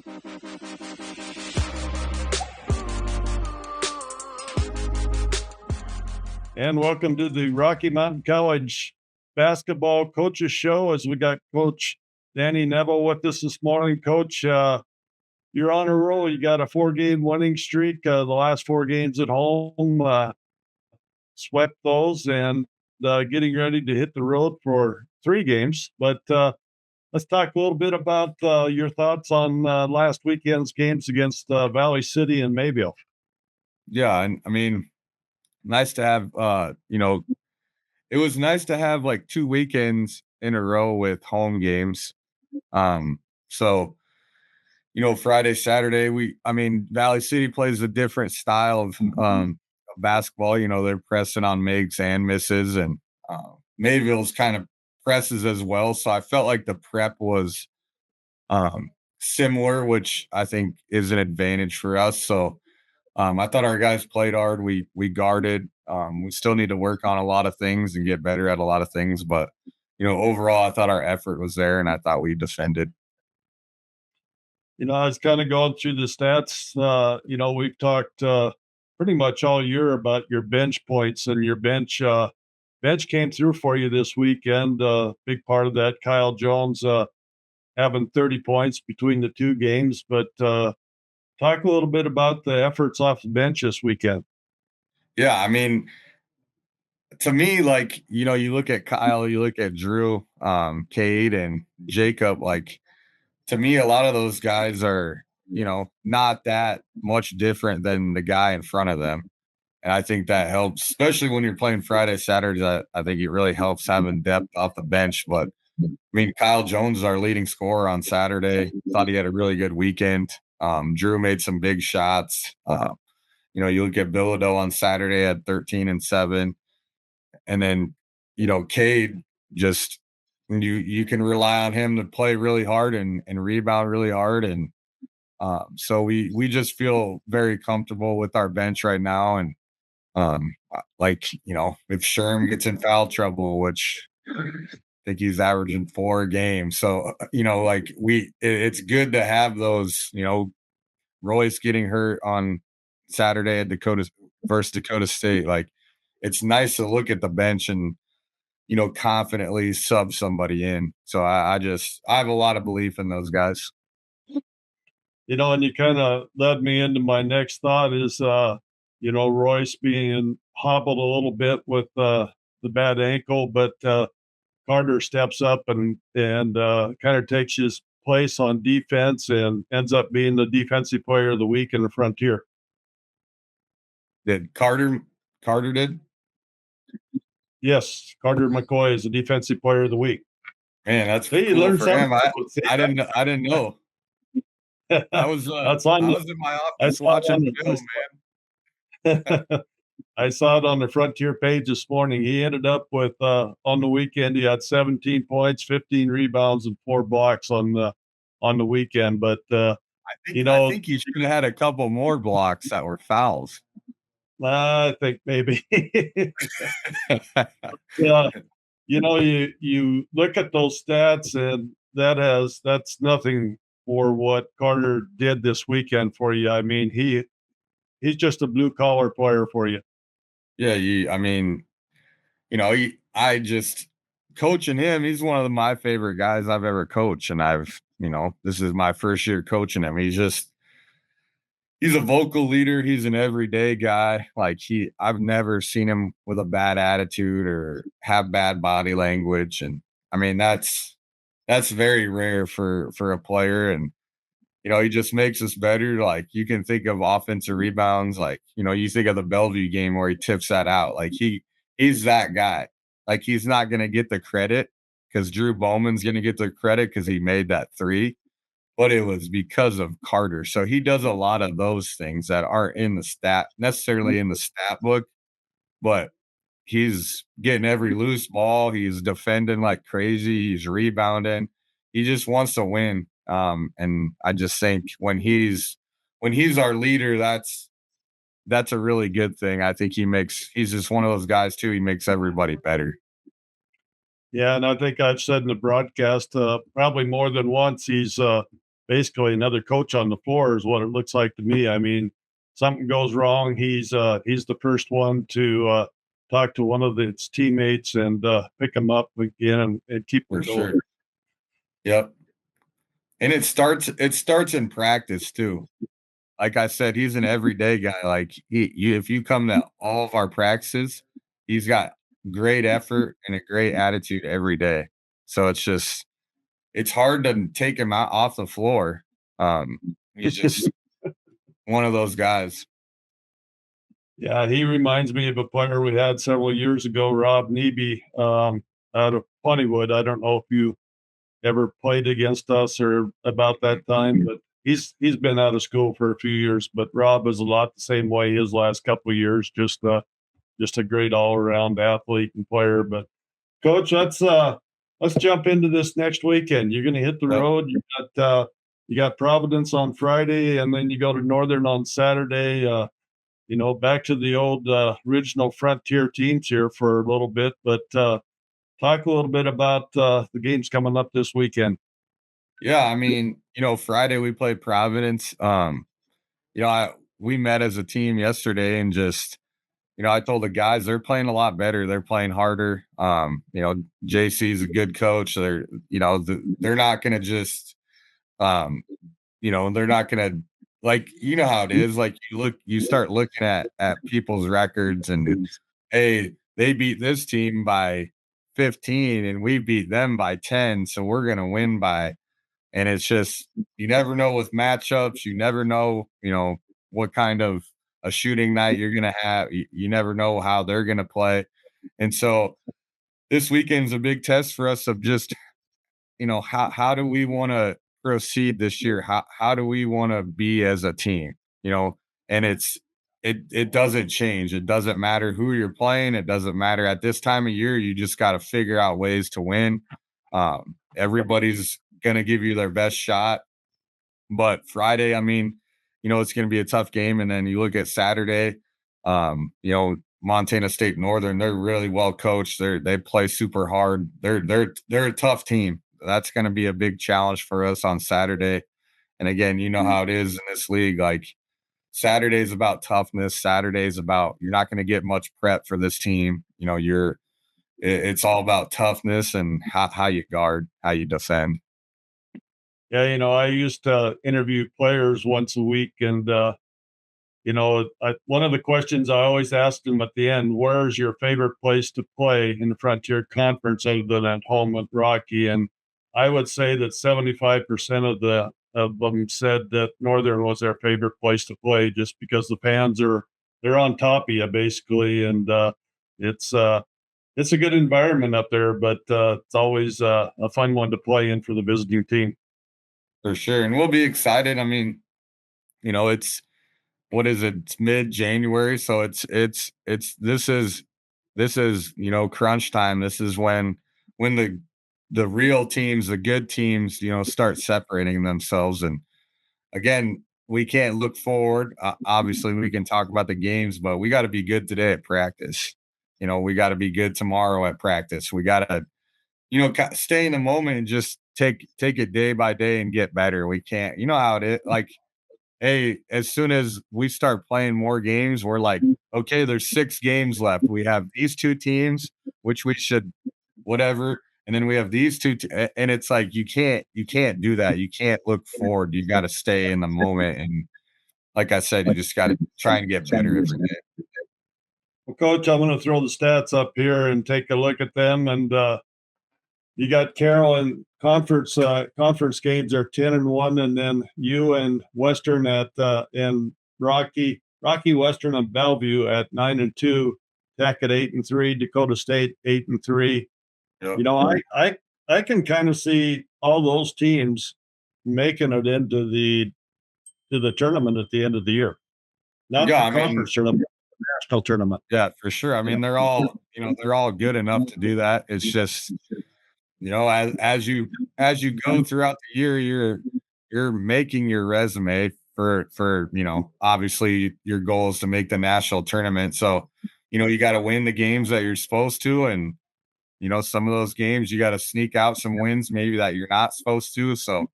And welcome to the Rocky Mountain College Basketball Coaches Show, as we got Coach Danny Neville with us this morning. Coach, you're on a roll. You got a 4-game winning streak. The last 4 games at home, swept those, and getting ready to hit the road for 3 games. But let's talk a little bit about your thoughts on last weekend's games against Valley City and Mayville. Yeah, and I mean, nice to have, it was nice to have like 2 weekends in a row with home games. So, Friday, Saturday, Valley City plays a different style of basketball. They're pressing on makes and misses, and Mayville's kind of presses as well. So I felt like the prep was similar, which I think is an advantage for us. So I thought our guys played hard. We guarded. We still need to work on a lot of things and get better at a lot of things. But, overall, I thought our effort was there, and I thought we defended. I was kind of going through the stats. We've talked pretty much all year about your bench points, and your bench came through for you this weekend. Big part of that, Kyle Jones having 30 points between the 2 games. But talk a little bit about the efforts off the bench this weekend. Yeah, I mean, to me, like, you look at Kyle, you look at Drew, Cade, and Jacob, like, to me, a lot of those guys are, not that much different than the guy in front of them. And I think that helps, especially when you're playing Friday, Saturday. I think it really helps having depth off the bench. But, I mean, Kyle Jones is our leading scorer on Saturday. Thought he had a really good weekend. Drew made some big shots. You look at Bilodeau on Saturday at 13 and 7. And then, Cade just – you can rely on him to play really hard and rebound really hard. And so we just feel very comfortable with our bench right now. And if Sherm gets in foul trouble, which I think he's averaging 4 a game. So, it's good to have those, Royce getting hurt on Saturday at versus Dakota State. Like, it's nice to look at the bench and, confidently sub somebody in. So I have a lot of belief in those guys. And you kind of led me into my next thought is, Royce being hobbled a little bit with the bad ankle, but Carter steps up and kind of takes his place on defense and ends up being the defensive player of the week in the Frontier. Did Carter did? Yes, Carter McCoy is the defensive player of the week. Man, that's cool for him. I didn't know. I was in my office watching film, man. I saw it on the Frontier page this morning. He ended up with on the weekend. He had 17 points, 15 rebounds, and 4 blocks on the weekend. But I think he should have had a couple more blocks that were fouls. I think maybe. Yeah, you look at those stats, and that's nothing for what Carter did this weekend for you. I mean, he's just a blue collar player for you. Yeah, I just coaching him. He's one of my favorite guys I've ever coached, and this is my first year coaching him. He's a vocal leader. He's an everyday guy. Like I've never seen him with a bad attitude or have bad body language. And I mean, that's very rare for a player. And, he just makes us better. Like you can think of offensive rebounds. Like, you think of the Bellevue game where he tips that out. Like he's that guy. Like he's not going to get the credit because Drew Bowman's going to get the credit because he made that 3. But it was because of Carter. So he does a lot of those things that aren't necessarily in the stat book, but he's getting every loose ball. He's defending like crazy. He's rebounding. He just wants to win. And I just think when he's our leader, that's a really good thing. I think he's just one of those guys too. He makes everybody better. Yeah. And I think I've said in the broadcast, probably more than once, he's basically another coach on the floor is what it looks like to me. I mean, something goes wrong, he's the first one to talk to one of his teammates and pick him up again and keep For him going. sure. Yep. And it starts in practice too. Like I said, he's an everyday guy. Like if you come to all of our practices, he's got great effort and a great attitude every day. So it's hard to take him out off the floor. He's just one of those guys. Yeah, he reminds me of a player we had several years ago, Rob Neby, out of Funnywood. I don't know if you ever played against us or about that time, but he's been out of school for a few years. But Rob is a lot the same way his last couple of years, just a great all around athlete and player. But coach, let's jump into this next weekend. You're gonna hit the Yep. road. You got Providence on Friday, and then you go to Northern on Saturday. Back to the old original Frontier teams here for a little bit, but talk a little bit about the games coming up this weekend. Yeah, I mean, Friday we played Providence. We met as a team yesterday and just, I told the guys they're playing a lot better. They're playing harder. JC's a good coach. They're not going to just, um, they're not going to like, how it is. Like you start looking at people's records and hey, they beat this team by 15 and we beat them by 10. So we're going to win by, and it's just, you never know with matchups. You never know, what kind of a shooting night you're going to have. You never know how they're going to play. And so this weekend's a big test for us of just, how do we want to proceed this year? How do we want to be as a team? And it doesn't change. It doesn't matter who you're playing. It doesn't matter at this time of year. You just got to figure out ways to win. Everybody's gonna give you their best shot. But Friday, I mean, it's gonna be a tough game. And then you look at Saturday, Montana State Northern, they're really well coached. They play super hard. They're a tough team. That's gonna be a big challenge for us on Saturday. And again, you know how it is in this league. Like Saturday's about toughness. Saturday's about you're not gonna get much prep for this team. It's all about toughness and how you guard, how you defend. Yeah, I used to interview players once a week, and one of the questions I always ask them at the end: "Where's your favorite place to play in the Frontier Conference other than at home with Rocky?" And I would say that 75% of them said that Northern was their favorite place to play, just because the fans they're on top of you basically, and it's uh, it's a good environment up there, but it's always a fun one to play in for the visiting team. For sure. And we'll be excited. I mean, it's what is it? It's mid-January. So this is, crunch time. This is when the real teams, the good teams, start separating themselves. And again, we can't look forward. Obviously, we can talk about the games, but we got to be good today at practice. We got to be good tomorrow at practice. We got to stay in the moment and just take it day by day and get better. We can't, how it is. Like, hey, as soon as we start playing more games, we're like, okay, there's 6 games left. We have these 2 teams, which we should whatever, and then we have these and it's like you can't do that. You can't look forward. You got to stay in the moment. And like I said, you just got to try and get better every day. Well, Coach, I'm going to throw the stats up here and take a look at them. And you got Carroll and conference games are 10-1, and then you and Western and Rocky Western and Bellevue at 9-2, Tech at 8-3, Dakota State 8-3. Yep. I can kind of see all those teams making it into the tournament at the end of the year. Not Yeah, the I mean, conference tournament, the national tournament. yeah, for sure. I mean, they're all good enough to do that. It's just, as you go throughout the year, you're making your resume for obviously your goal is to make the national tournament. So, you got to win the games that you're supposed to, and some of those games you got to sneak out some wins maybe that you're not supposed to. So,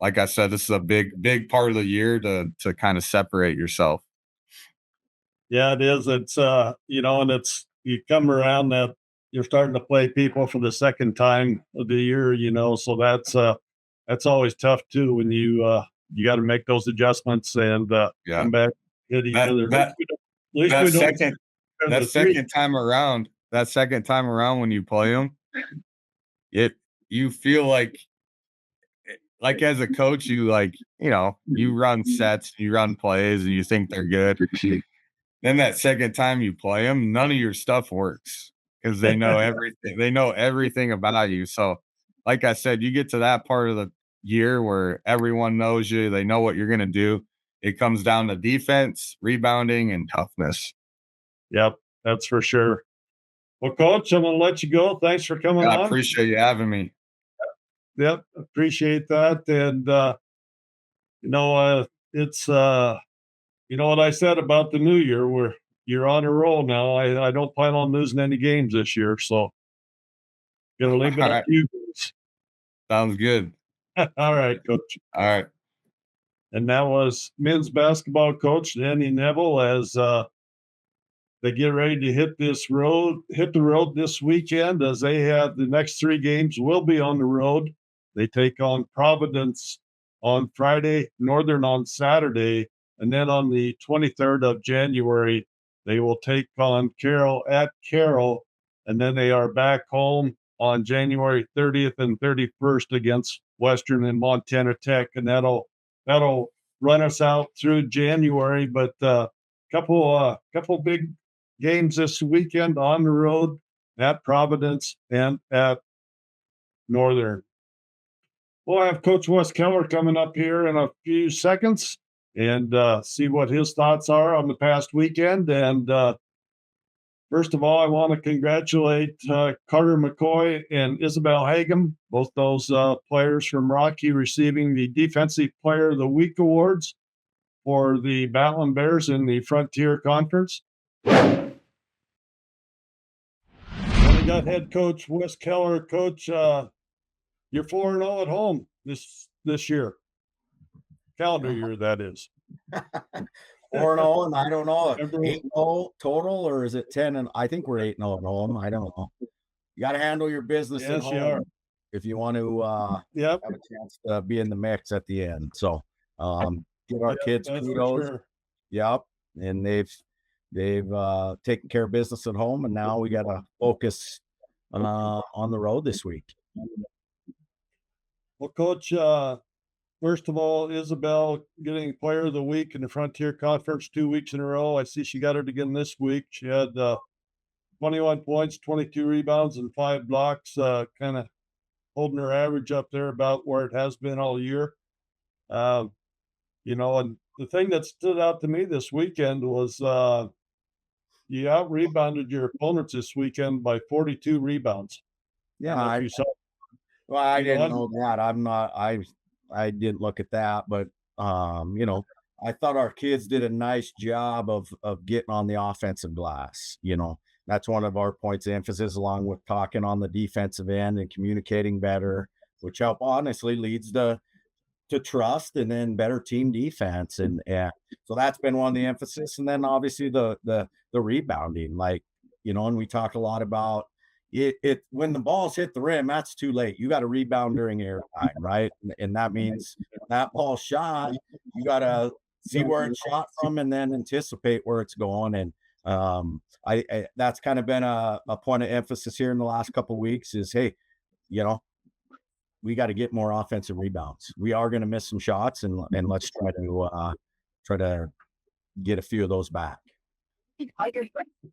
like I said, this is a big part of the year to kind of separate yourself. Yeah, it is. It's and it's you come around that you're starting to play people for the second time of the year, so that's always tough too when you got to make those adjustments and Yeah. come back, hit each That other. that At least that we don't second the three. that second time around when you play them, you feel like as a coach, you run sets, you run plays, and you think they're good. Then that second time you play them, none of your stuff works because they know everything. They know everything about you. So, like I said, you get to that part of the year where everyone knows you. They know what you're going to do. It comes down to defense, rebounding, and toughness. Yep, that's for sure. Well, Coach, I'm going to let you go. Thanks for coming I on. appreciate you having me. Yep, appreciate that. And it's what I said about the new year, where you're on a roll now. I don't plan on losing any games this year, so gonna leave it All up right. to you guys. Sounds good. All right, Coach. All right. And that was men's basketball coach Danny Neville as they get ready to hit the road this weekend, as they have the next three games will be on the road. They take on Providence on Friday, Northern on Saturday, and then on the 23rd of January, they will take on Carroll at Carroll, and then they are back home on January 30th and 31st against Western and Montana Tech, and that'll run us out through January. But couple big games this weekend on the road at Providence and at Northern. We'll have Coach Wes Keller coming up here in a few seconds and see what his thoughts are on the past weekend. And first of all, I want to congratulate Carter McCoy and Isabel Hagem, both those players from Rocky, receiving the Defensive Player of the Week awards for the Battlin Bears in the Frontier Conference. We got head coach Wes Keller. Coach, you're 4-0 at home this year, calendar year, that is. 4-0, and I don't know, 8-0 total, or is it 10? And I think we're 8-0 at home. I don't know. You got to handle your business at home. Yes, you are. If you want to Yep. have a chance to be in the mix at the end. So give our kids kudos. Sure. Yep. And they've taken care of business at home, and now we got to focus on the road this week. Well, Coach, first of all, Isabel getting Player of the Week in the Frontier Conference 2 weeks in a row. I see she got it again this week. She had 21 points, 22 rebounds, and 5 blocks, kind of holding her average up there about where it has been all year. And the thing that stood out to me this weekend was you out-rebounded your opponents this weekend by 42 rebounds. Yeah, I saw. Well, I didn't know that. I didn't look at that, but I thought our kids did a nice job of getting on the offensive glass. That's one of our points of emphasis, along with talking on the defensive end and communicating better, which honestly leads to trust and then better team defense. And so that's been one of the emphasis. And then obviously the rebounding, and we talk a lot about it when the balls hit the rim, that's too late. You got to rebound during airtime, right? And that means that ball shot, you got to see where it's shot from and then anticipate where it's going. And I that's kind of been a point of emphasis here in the last couple of weeks is, hey, we got to get more offensive rebounds. We are going to miss some shots, and let's try to get a few of those back.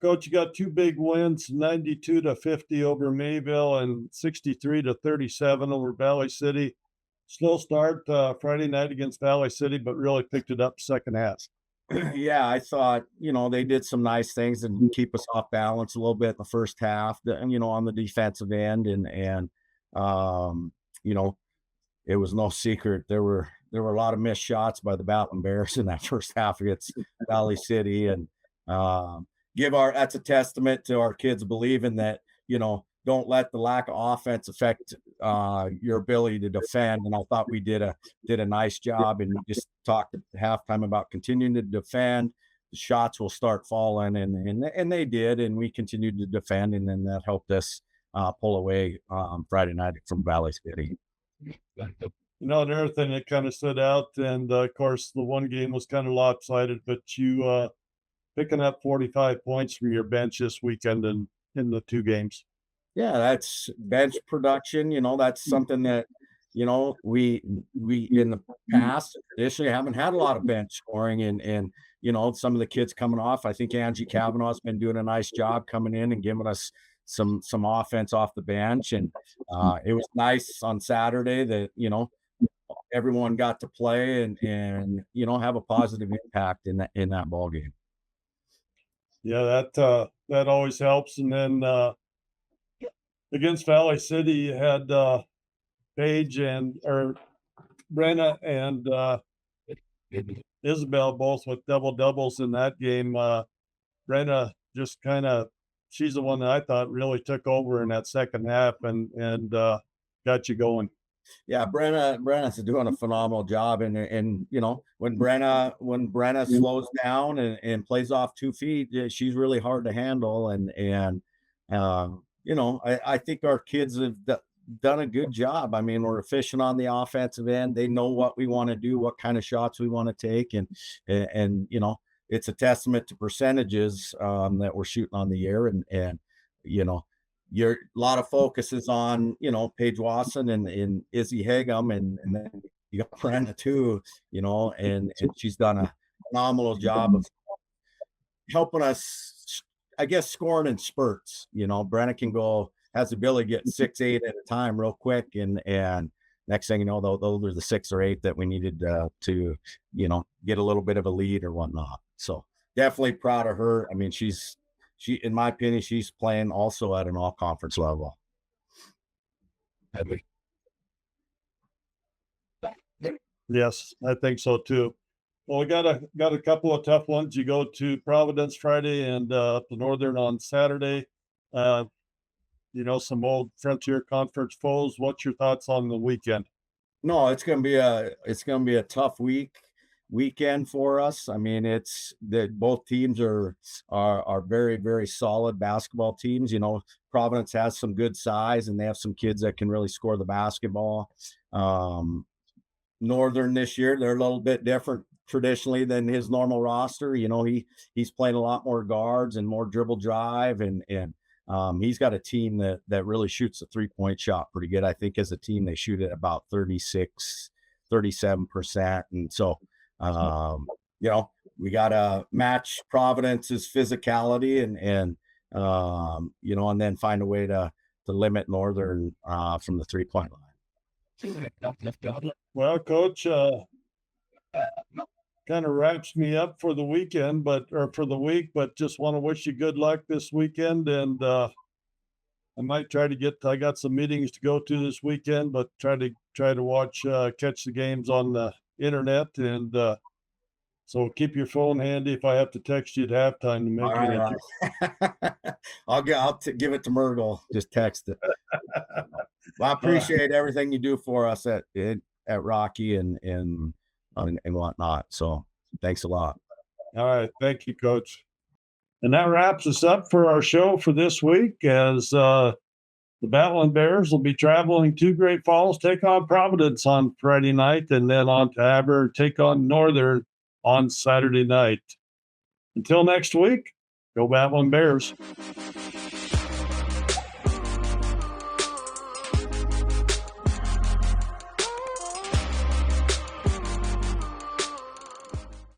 Coach, you got 2 big wins, 92-50 over Mayville and 63-37 over Valley City. Slow start Friday night against Valley City, but really picked it up second half. Yeah, I thought, they did some nice things and keep us off balance a little bit in the first half, on the defensive end. And it was no secret. There were a lot of missed shots by the Battlin Bears in that first half against Valley City. And that's a testament to our kids believing that, don't let the lack of offense affect your ability to defend. And I thought we did a nice job. And we just talked at halftime about continuing to defend. The shots will start falling, and they did, and we continued to defend, and then that helped us pull away Friday night from Valley City. Another thing that kind of stood out, and of course the one game was kind of lopsided, but you picking up 45 points from your bench this weekend in the 2 games. Yeah, that's bench production. That's something that we in the past traditionally haven't had a lot of bench scoring, and some of the kids coming off. I think Angie Kavanaugh's been doing a nice job coming in and giving us some offense off the bench, and it was nice on Saturday that everyone got to play and have a positive impact in that ball game. Yeah, that always helps. And then against Valley City, you had Paige or Brenna and Isabel both with doubles in that game. Brenna just kind of, she's the one that I thought really took over in that second half and got you going. Yeah, Brenna's doing a phenomenal job, and when Brenna slows down and plays off 2 feet, she's really hard to handle, and I think our kids have done a good job. I mean, we're efficient on the offensive end. They know what we want to do, what kind of shots we want to take, and it's a testament to percentages that we're shooting on the air, and a lot of focus is on Paige Wasson and Izzy Hagum, and then you got Brenda too, and she's done a phenomenal job of helping us, I guess, scoring in spurts. Brenna has the ability to get 6-8 at a time real quick, and next thing you know, those are the 6 or 8 that we needed to get a little bit of a lead or whatnot. So definitely proud of her. I mean, she, in my opinion, she's playing also at an all-conference level. Yes, I think so too. Well, we got a couple of tough ones. You go to Providence Friday and up to Northern on Saturday. Some old Frontier Conference foes. What's your thoughts on the weekend? No, it's gonna be a tough weekend for us. I mean, it's that both teams are very, very solid basketball teams. Providence has some good size, and they have some kids that can really score the basketball. Northern this year, they're a little bit different traditionally than his normal roster. He's playing a lot more guards and more dribble drive, and he's got a team that really shoots a 3-point shot pretty good. I think as a team they shoot at about 37%, and so we got to match Providence's physicality and and then find a way to limit Northern from the 3-point line. Well, Coach, kind of wraps me up for the weekend, for the week, but just want to wish you good luck this weekend. And I might I got some meetings to go to this weekend, but try to watch, catch the games on the internet. And so keep your phone handy if I have to text you at halftime to make it. I'll give it to Myrtle. Just text it. Well, I appreciate everything you do for us at Rocky and whatnot. So thanks a lot. All right. Thank you, Coach. And that wraps us up for our show for this week, as the Battlin Bears will be traveling to Great Falls, take on Providence on Friday night, and then on to Aber, take on Northern on Saturday night. Until next week, go Battlin Bears.